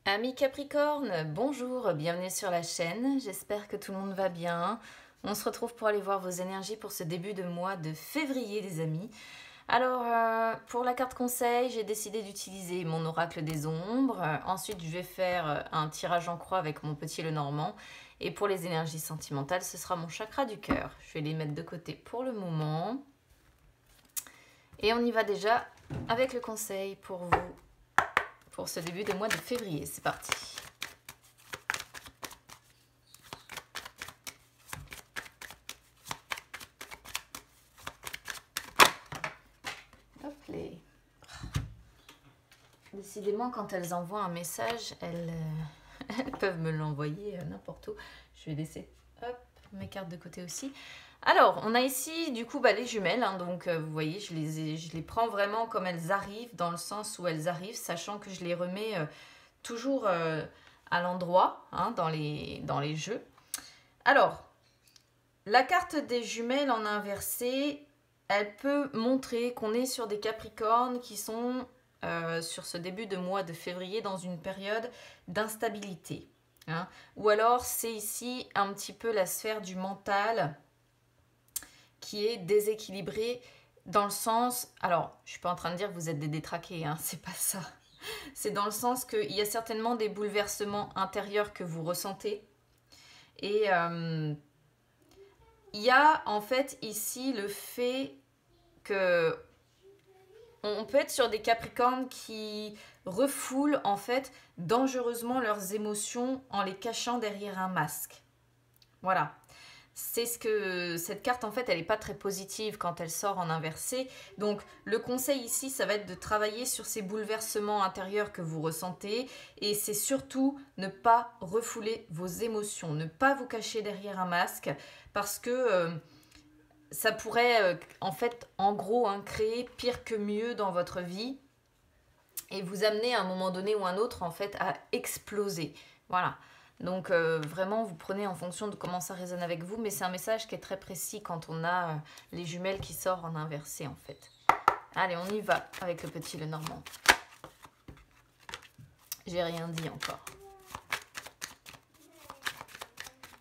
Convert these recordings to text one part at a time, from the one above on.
Amis Capricorne, bonjour, bienvenue sur la chaîne, j'espère que tout le monde va bien. On se retrouve pour aller voir vos énergies pour ce début de mois de février les amis. Alors pour la carte conseil, j'ai décidé d'utiliser mon oracle des ombres. Ensuite je vais faire un tirage en croix avec mon petit Lenormand. Et pour les énergies sentimentales, ce sera mon chakra du cœur. Je vais les mettre de côté pour le moment. Et on y va déjà avec le conseil pour vous. Pour ce début de mois de février, c'est parti. Hop les. Décidément, quand elles envoient un message, elles peuvent me l'envoyer n'importe où. Je vais laisser hop, mes cartes de côté aussi. Alors, on a ici du coup les jumelles, hein, donc vous voyez, je les prends vraiment comme elles arrivent, dans le sens où elles arrivent, sachant que je les remets toujours à l'endroit, hein, dans les jeux. Alors, la carte des jumelles en inversé, elle peut montrer qu'on est sur des Capricornes qui sont sur ce début de mois de février dans une période d'instabilité. Hein. Ou alors, c'est ici un petit peu la sphère du mental qui est déséquilibrée dans le sens... Alors, je ne suis pas en train de dire que vous êtes des détraqués, hein, c'est pas ça. C'est dans le sens qu'il y a certainement des bouleversements intérieurs que vous ressentez. Et il y a en fait ici le fait que on peut être sur des Capricornes qui refoulent en fait dangereusement leurs émotions en les cachant derrière un masque. Voilà. C'est ce que cette carte en fait elle n'est pas très positive quand elle sort en inversé, donc le conseil ici ça va être de travailler sur ces bouleversements intérieurs que vous ressentez, et c'est surtout ne pas refouler vos émotions, ne pas vous cacher derrière un masque, parce que ça pourrait en fait en gros créer pire que mieux dans votre vie et vous amener à un moment donné ou un autre en fait à exploser. Voilà. Donc vraiment, vous prenez en fonction de comment ça résonne avec vous, mais c'est un message qui est très précis quand on a les jumelles qui sortent en inversé en fait. Allez, on y va avec le petit Lenormand. J'ai rien dit encore.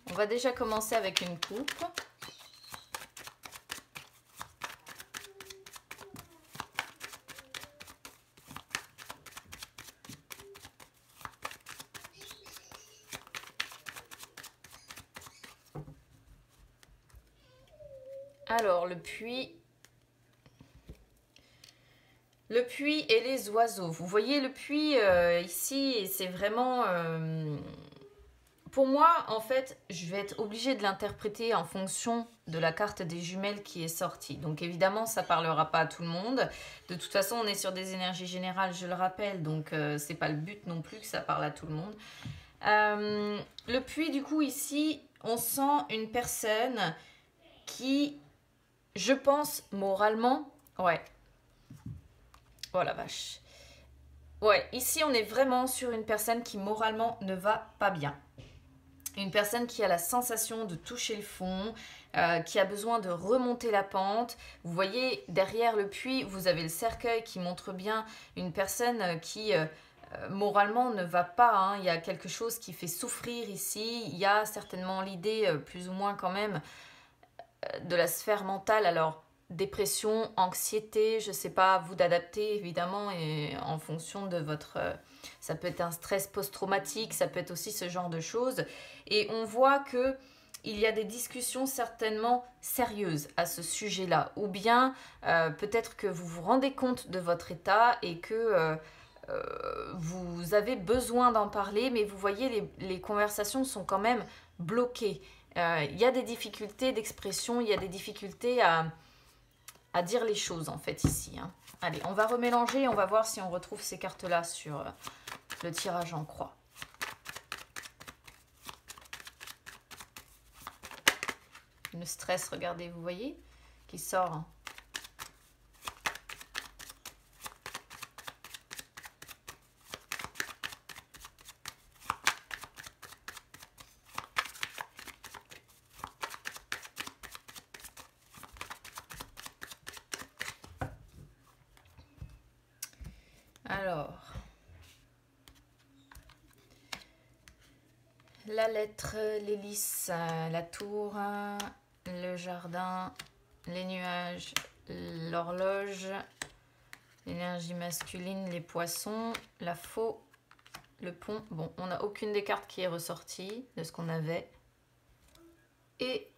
On va déjà commencer avec une coupe. Alors, le puits et les oiseaux. Vous voyez le puits ici, c'est vraiment... pour moi, en fait, je vais être obligée de l'interpréter en fonction de la carte des jumelles qui est sortie. Donc évidemment, ça ne parlera pas à tout le monde. De toute façon, on est sur des énergies générales, je le rappelle, donc c'est pas le but non plus que ça parle à tout le monde. Le puits, du coup, ici, on sent une personne qui... Je pense moralement, ouais. Oh la vache. Ouais, ici on est vraiment sur une personne qui moralement ne va pas bien. Une personne qui a la sensation de toucher le fond, qui a besoin de remonter la pente. Vous voyez, derrière le puits, vous avez le cercueil qui montre bien une personne qui moralement ne va pas. Hein. Il y a quelque chose qui fait souffrir ici. Il y a certainement l'idée, plus ou moins quand même, de la sphère mentale. Alors, dépression, anxiété, je ne sais pas, à vous d'adapter évidemment, et en fonction de votre... ça peut être un stress post-traumatique, ça peut être aussi ce genre de choses. Et on voit que il y a des discussions certainement sérieuses à ce sujet-là. Ou bien peut-être que vous vous rendez compte de votre état et que vous avez besoin d'en parler, mais vous voyez, les conversations sont quand même bloquées. Il y a des difficultés d'expression, il y a des difficultés à dire les choses en fait ici. Hein. Allez, on va remélanger, on va voir si on retrouve ces cartes-là sur le tirage en croix. Le stress, regardez, vous voyez, qui sort. Hein. Alors, la lettre, l'hélice, la tour, le jardin, les nuages, l'horloge, l'énergie masculine, les poissons, la faux, le pont. Bon, on n'a aucune des cartes qui est ressortie de ce qu'on avait. Et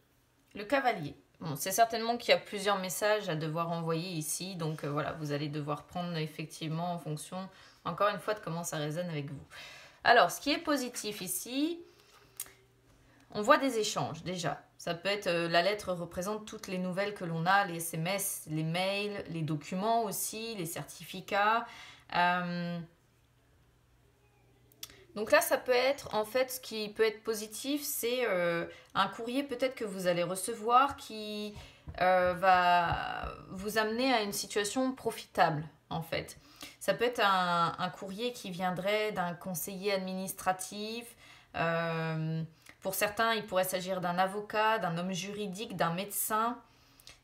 le cavalier. Bon, c'est certainement qu'il y a plusieurs messages à devoir envoyer ici. Donc voilà, vous allez devoir prendre effectivement en fonction, encore une fois, de comment ça résonne avec vous. Alors, ce qui est positif ici, on voit des échanges déjà. Ça peut être, la lettre représente toutes les nouvelles que l'on a, les SMS, les mails, les documents aussi, les certificats. Donc là, ça peut être, en fait, ce qui peut être positif, c'est un courrier peut-être que vous allez recevoir qui va vous amener à une situation profitable, en fait. Ça peut être un courrier qui viendrait d'un conseiller administratif. Pour certains, il pourrait s'agir d'un avocat, d'un homme juridique, d'un médecin.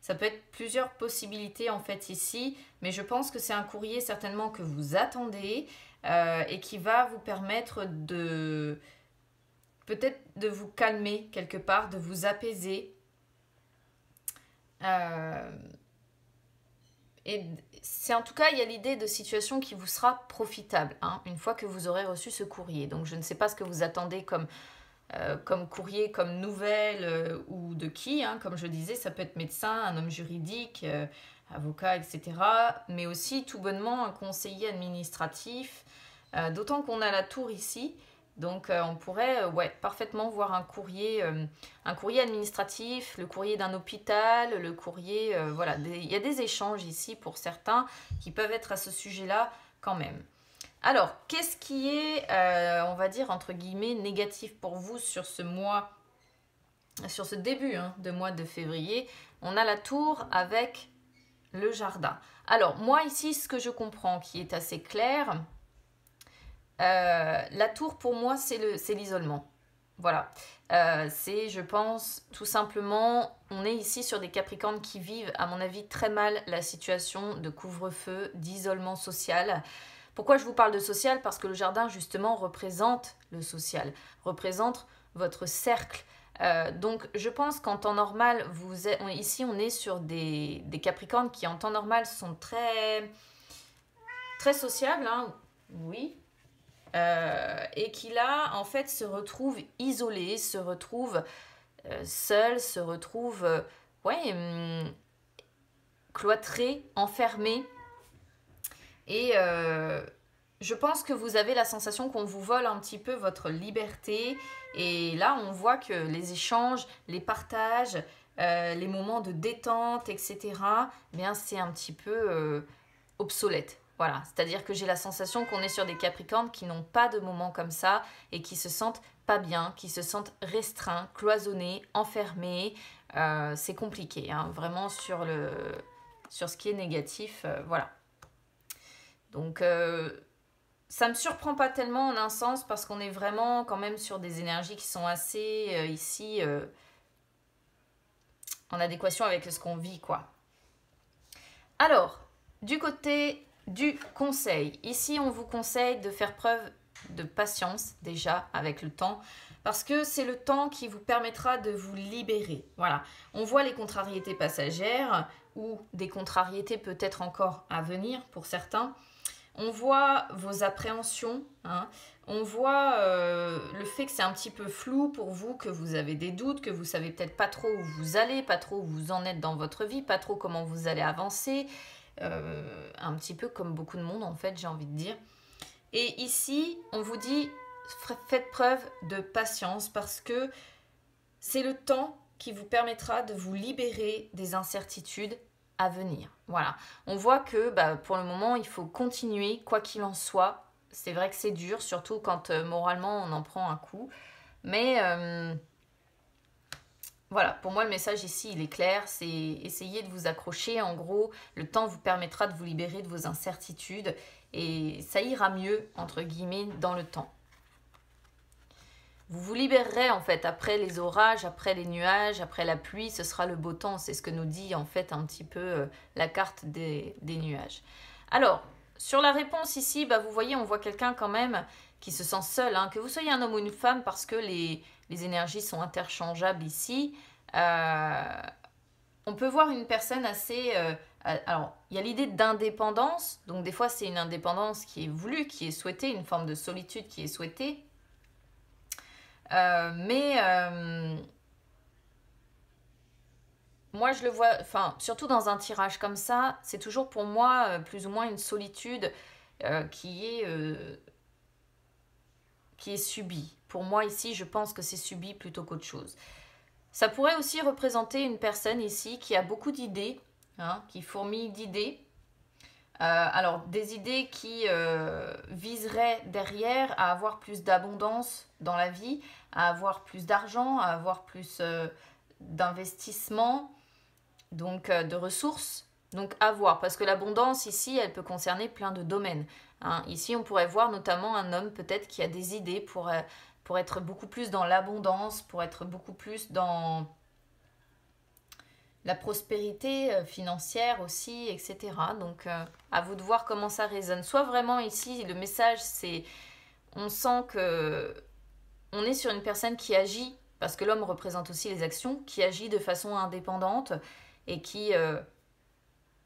Ça peut être plusieurs possibilités en fait ici, mais je pense que c'est un courrier certainement que vous attendez et qui va vous permettre de peut-être de vous calmer quelque part, de vous apaiser. Et c'est en tout cas, il y a l'idée de situation qui vous sera profitable une fois que vous aurez reçu ce courrier. Donc je ne sais pas ce que vous attendez comme courrier, comme nouvelle ou de qui. Comme je disais, ça peut être médecin, un homme juridique, avocat, etc. Mais aussi tout bonnement un conseiller administratif. D'autant qu'on a la tour ici. Donc on pourrait parfaitement voir un courrier administratif, le courrier d'un hôpital, le courrier... voilà, il y a des échanges ici pour certains qui peuvent être à ce sujet-là quand même. Alors, qu'est-ce qui est, on va dire, entre guillemets, négatif pour vous sur ce mois, sur ce début de mois de février? On a la tour avec le jardin. Alors, moi ici, ce que je comprends qui est assez clair... la tour pour moi c'est l'isolement, voilà. C'est, je pense, tout simplement, on est ici sur des Capricornes qui vivent à mon avis très mal la situation de couvre-feu, d'isolement social. Pourquoi je vous parle de social? Parce que le jardin justement représente le social, représente votre cercle. Donc je pense qu'en temps normal, ici on est sur des Capricornes qui en temps normal sont très, très sociables, oui. Et qui là en fait se retrouve isolé, se retrouve seul, se retrouve cloîtré, enfermé. Et je pense que vous avez la sensation qu'on vous vole un petit peu votre liberté. Et là on voit que les échanges, les partages, les moments de détente, etc. bien c'est un petit peu obsolète. Voilà, c'est-à-dire que j'ai la sensation qu'on est sur des Capricornes qui n'ont pas de moments comme ça et qui se sentent pas bien, qui se sentent restreints, cloisonnés, enfermés. C'est compliqué, vraiment sur ce qui est négatif, voilà. Donc, ça ne me surprend pas tellement en un sens parce qu'on est vraiment quand même sur des énergies qui sont assez, ici, en adéquation avec ce qu'on vit, quoi. Alors, du côté... du conseil. Ici, on vous conseille de faire preuve de patience déjà avec le temps parce que c'est le temps qui vous permettra de vous libérer. Voilà. On voit les contrariétés passagères ou des contrariétés peut-être encore à venir pour certains. On voit vos appréhensions. On voit le fait que c'est un petit peu flou pour vous, que vous avez des doutes, que vous savez peut-être pas trop où vous allez, pas trop où vous en êtes dans votre vie, pas trop comment vous allez avancer. Un petit peu comme beaucoup de monde en fait, j'ai envie de dire. Et ici on vous dit faites preuve de patience parce que c'est le temps qui vous permettra de vous libérer des incertitudes à venir. Voilà, on voit que pour le moment il faut continuer quoi qu'il en soit. C'est vrai que c'est dur, surtout quand moralement on en prend un coup, mais voilà, pour moi le message ici il est clair, c'est essayer de vous accrocher. En gros, le temps vous permettra de vous libérer de vos incertitudes et ça ira mieux, entre guillemets, dans le temps. Vous vous libérerez en fait après les orages, après les nuages, après la pluie, ce sera le beau temps. C'est ce que nous dit en fait un petit peu la carte des nuages. Alors, sur la réponse ici, bah, vous voyez, on voit quelqu'un quand même qui se sent seul, hein, que vous soyez un homme ou une femme, parce que les énergies sont interchangeables ici. On peut voir une personne assez... alors, il y a l'idée d'indépendance, donc des fois c'est une indépendance qui est voulue, qui est souhaitée, une forme de solitude qui est souhaitée. Moi, je le vois, enfin, surtout dans un tirage comme ça, c'est toujours pour moi plus ou moins une solitude qui est subie. Pour moi, ici, je pense que c'est subi plutôt qu'autre chose. Ça pourrait aussi représenter une personne ici qui a beaucoup d'idées, hein, qui fourmille d'idées. Alors, des idées qui viseraient derrière à avoir plus d'abondance dans la vie, à avoir plus d'argent, à avoir plus d'investissement, donc de ressources. Donc à voir, parce que l'abondance ici, elle peut concerner plein de domaines. Hein. Ici, on pourrait voir notamment un homme peut-être qui a des idées pour être beaucoup plus dans l'abondance, pour être beaucoup plus dans la prospérité financière aussi, etc. Donc à vous de voir comment ça résonne. Soit vraiment ici, le message, c'est, on sent que on est sur une personne qui agit, parce que l'homme représente aussi les actions, qui agit de façon indépendante et qui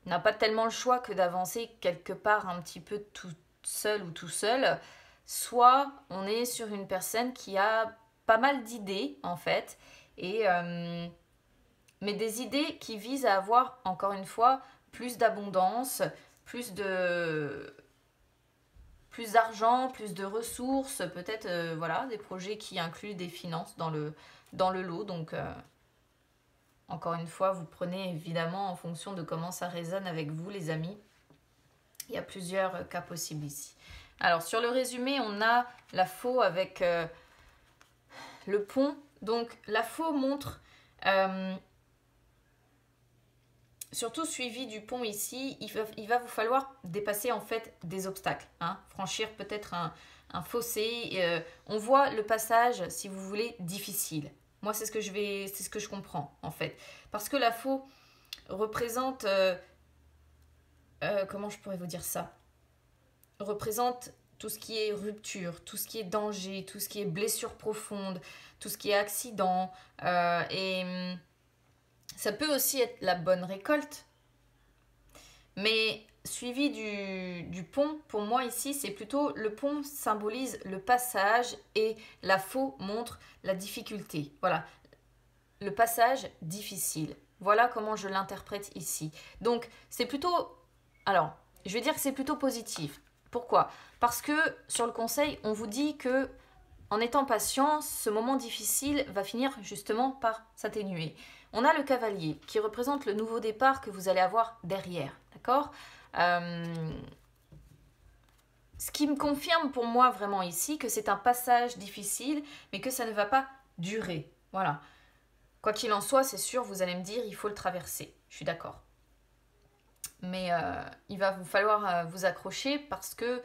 n'a pas tellement le choix que d'avancer quelque part un petit peu tout seul ou tout seul. Soit on est sur une personne qui a pas mal d'idées en fait, mais des idées qui visent à avoir, encore une fois, plus d'abondance, plus d'argent, plus de ressources, peut-être voilà, des projets qui incluent des finances dans le lot. Donc, encore une fois, vous prenez évidemment en fonction de comment ça résonne avec vous, les amis. Il y a plusieurs cas possibles ici. Alors, sur le résumé, on a la faux avec le pont. Donc, la faux montre... surtout suivi du pont ici, il va vous falloir dépasser en fait des obstacles, hein, franchir peut-être un fossé. On voit le passage, si vous voulez, difficile. Moi, c'est ce que je comprends en fait, parce que la faux représente, comment je pourrais vous dire ça, représente tout ce qui est rupture, tout ce qui est danger, tout ce qui est blessure profonde, tout ce qui est accident, et ça peut aussi être la bonne récolte, mais suivi du pont, pour moi ici, c'est plutôt le pont symbolise le passage et la faux montre la difficulté. Voilà, le passage difficile. Voilà comment je l'interprète ici. Donc, c'est plutôt... Alors, je vais dire que c'est plutôt positif. Pourquoi ? Parce que sur le conseil, on vous dit que en étant patient, ce moment difficile va finir justement par s'atténuer. On a le cavalier qui représente le nouveau départ que vous allez avoir derrière, d'accord ? Ce qui me confirme pour moi vraiment ici que c'est un passage difficile, mais que ça ne va pas durer. Voilà. Quoi qu'il en soit, c'est sûr, vous allez me dire, il faut le traverser. Je suis d'accord. Mais il va vous falloir vous accrocher parce que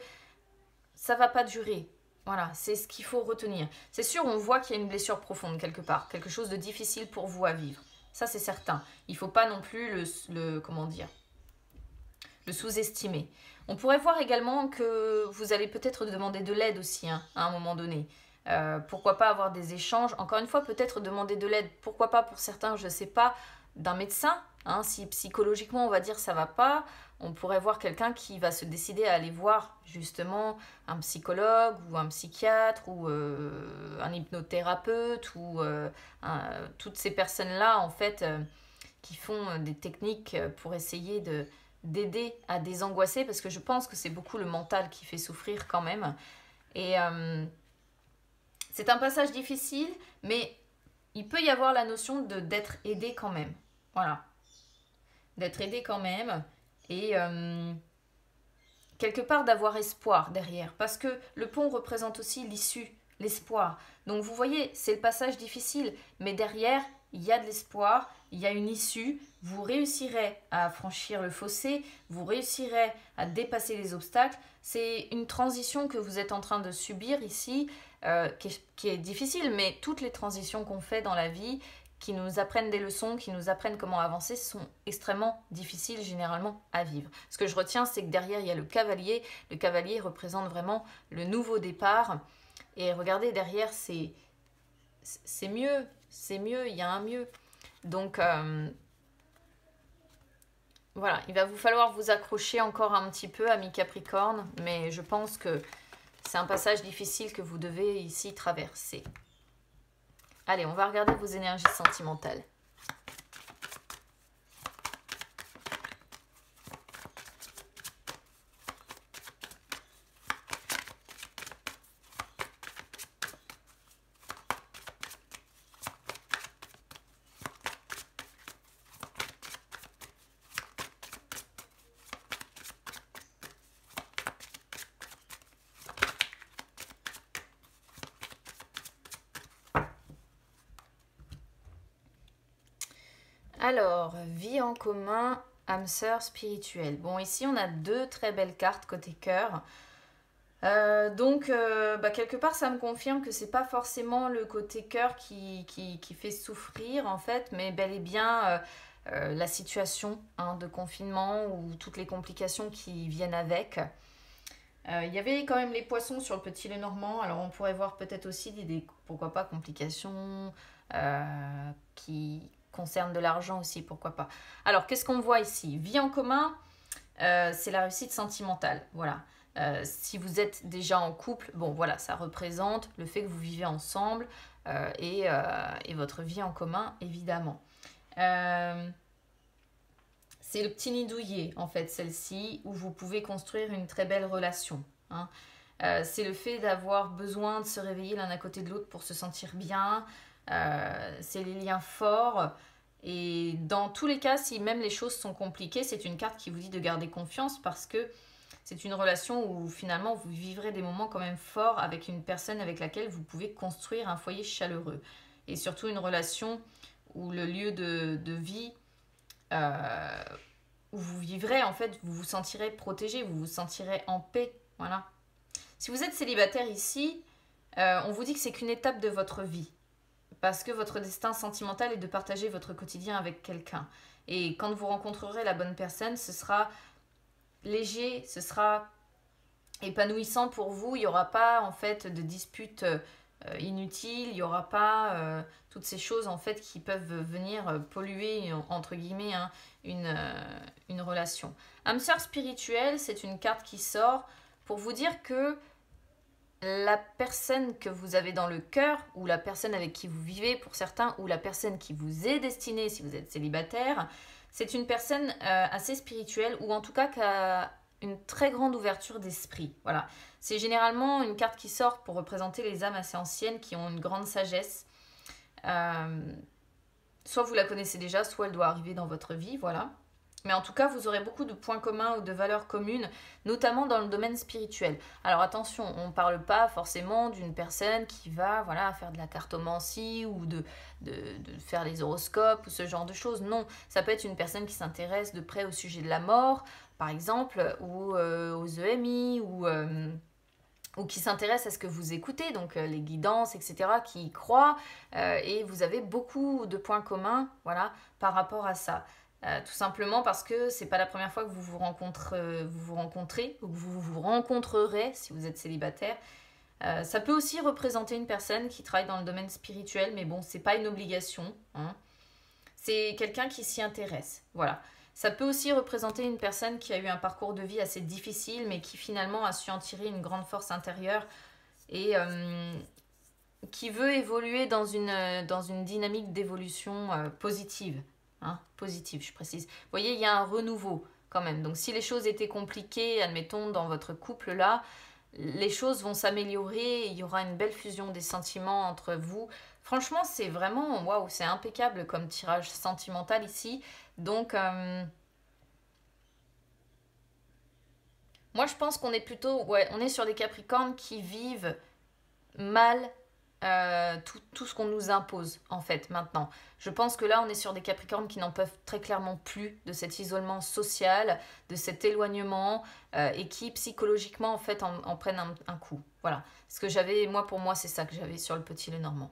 ça ne va pas durer. Voilà, c'est ce qu'il faut retenir. C'est sûr, on voit qu'il y a une blessure profonde quelque part, quelque chose de difficile pour vous à vivre. Ça, c'est certain. Il ne faut pas non plus le sous-estimer. On pourrait voir également que vous allez peut-être demander de l'aide aussi, hein, à un moment donné. Pourquoi pas avoir des échanges. Encore une fois, peut-être demander de l'aide. Pourquoi pas pour certains, je ne sais pas, d'un médecin. Hein, si psychologiquement, on va dire ça va pas, on pourrait voir quelqu'un qui va se décider à aller voir justement un psychologue ou un psychiatre ou un hypnothérapeute ou toutes ces personnes-là en fait qui font des techniques pour essayer d'aider à désangoisser, parce que je pense que c'est beaucoup le mental qui fait souffrir quand même. Et c'est un passage difficile, mais il peut y avoir la notion d'être aidé quand même. Voilà. D'être aidé quand même. Et quelque part d'avoir espoir derrière. Parce que le pont représente aussi l'issue, l'espoir. Donc vous voyez, c'est le passage difficile, mais derrière, il y a de l'espoir, il y a une issue. Vous réussirez à franchir le fossé, vous réussirez à dépasser les obstacles. C'est une transition que vous êtes en train de subir ici, qui est difficile, mais toutes les transitions qu'on fait dans la vie, qui nous apprennent des leçons, qui nous apprennent comment avancer, sont extrêmement difficiles généralement à vivre. Ce que je retiens, c'est que derrière, il y a le cavalier. Le cavalier représente vraiment le nouveau départ. Et regardez, derrière, c'est mieux, il y a un mieux. Donc, voilà, il va vous falloir vous accrocher encore un petit peu, amis Capricorne, mais je pense que c'est un passage difficile que vous devez ici traverser. Allez, on va regarder vos énergies sentimentales. Alors, vie en commun, âme sœur spirituelle. Bon, ici, on a deux très belles cartes côté cœur. Donc, quelque part, ça me confirme que c'est pas forcément le côté cœur qui fait souffrir, en fait, mais bel et bien la situation de confinement ou toutes les complications qui viennent avec. Il y avait quand même les poissons sur le petit Lenormand, alors on pourrait voir peut-être aussi des, pourquoi pas, complications qui concernent de l'argent aussi, pourquoi pas. Alors, qu'est-ce qu'on voit ici? Vie en commun, c'est la réussite sentimentale, voilà. Si vous êtes déjà en couple, bon voilà, ça représente le fait que vous vivez ensemble et votre vie en commun, évidemment. C'est le petit nid douillet, en fait, celle-ci, où vous pouvez construire une très belle relation. Hein. C'est le fait d'avoir besoin de se réveiller l'un à côté de l'autre pour se sentir bien. C'est les liens forts. Et dans tous les cas, si même les choses sont compliquées, c'est une carte qui vous dit de garder confiance parce que c'est une relation où finalement vous vivrez des moments quand même forts avec une personne avec laquelle vous pouvez construire un foyer chaleureux. Et surtout une relation où le lieu de vie où vous vivrez, en fait, vous vous sentirez protégé, vous vous sentirez en paix. Voilà. Si vous êtes célibataire ici, on vous dit que c'est qu'une étape de votre vie. Parce que votre destin sentimental est de partager votre quotidien avec quelqu'un. Et quand vous rencontrerez la bonne personne, ce sera léger, ce sera épanouissant pour vous. Il n'y aura pas en fait de disputes inutiles, il n'y aura pas toutes ces choses en fait qui peuvent venir polluer entre guillemets une relation. Âme sœur spirituelle, c'est une carte qui sort pour vous dire que la personne que vous avez dans le cœur, ou la personne avec qui vous vivez pour certains, ou la personne qui vous est destinée si vous êtes célibataire, c'est une personne assez spirituelle, ou en tout cas qui a une très grande ouverture d'esprit. Voilà. C'est généralement une carte qui sort pour représenter les âmes assez anciennes qui ont une grande sagesse. Soit vous la connaissez déjà, soit elle doit arriver dans votre vie, voilà. Mais en tout cas, vous aurez beaucoup de points communs ou de valeurs communes, notamment dans le domaine spirituel. Alors attention, on ne parle pas forcément d'une personne qui va faire de la cartomancie ou de faire les horoscopes ou ce genre de choses. Non, ça peut être une personne qui s'intéresse de près au sujet de la mort, par exemple, ou aux EMI, ou qui s'intéresse à ce que vous écoutez, donc les guidances, etc., qui y croient, et vous avez beaucoup de points communs par rapport à ça. Tout simplement parce que c'est pas la première fois que vous vous rencontrez ou que vous vous rencontrerez si vous êtes célibataire. Ça peut aussi représenter une personne qui travaille dans le domaine spirituel, mais bon, c'est pas une obligation. Hein. C'est quelqu'un qui s'y intéresse. Voilà. Ça peut aussi représenter une personne qui a eu un parcours de vie assez difficile, mais qui finalement a su en tirer une grande force intérieure et qui veut évoluer dans une dynamique d'évolution positive. Hein, positive, je précise. Vous voyez, il y a un renouveau quand même. Donc si les choses étaient compliquées, admettons, dans votre couple-là, les choses vont s'améliorer, il y aura une belle fusion des sentiments entre vous. Franchement, c'est vraiment, waouh, c'est impeccable comme tirage sentimental ici. Donc, moi je pense qu'on est plutôt, on est sur des Capricornes qui vivent mal tout ce qu'on nous impose en fait maintenant. Je pense que là on est sur des Capricornes qui n'en peuvent très clairement plus de cet isolement social, de cet éloignement et qui psychologiquement en fait en prennent un coup. Voilà. Ce que j'avais, pour moi c'est ça que j'avais sur le petit Lenormand.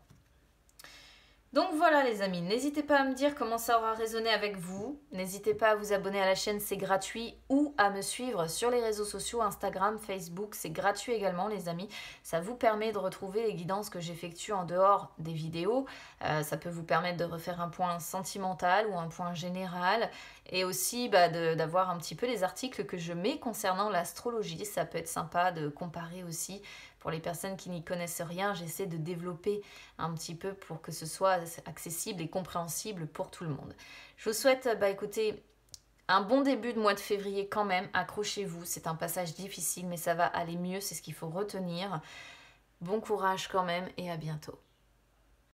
Donc voilà les amis, n'hésitez pas à me dire comment ça aura résonné avec vous. N'hésitez pas à vous abonner à la chaîne, c'est gratuit. Ou à me suivre sur les réseaux sociaux, Instagram, Facebook, c'est gratuit également les amis. Ça vous permet de retrouver les guidances que j'effectue en dehors des vidéos. Ça peut vous permettre de refaire un point sentimental ou un point général. Et aussi d'avoir un petit peu les articles que je mets concernant l'astrologie. Ça peut être sympa de comparer aussi. Pour les personnes qui n'y connaissent rien, j'essaie de développer un petit peu pour que ce soit accessible et compréhensible pour tout le monde. Je vous souhaite, écoutez, un bon début de mois de février quand même. Accrochez-vous, c'est un passage difficile, mais ça va aller mieux, c'est ce qu'il faut retenir. Bon courage quand même et à bientôt.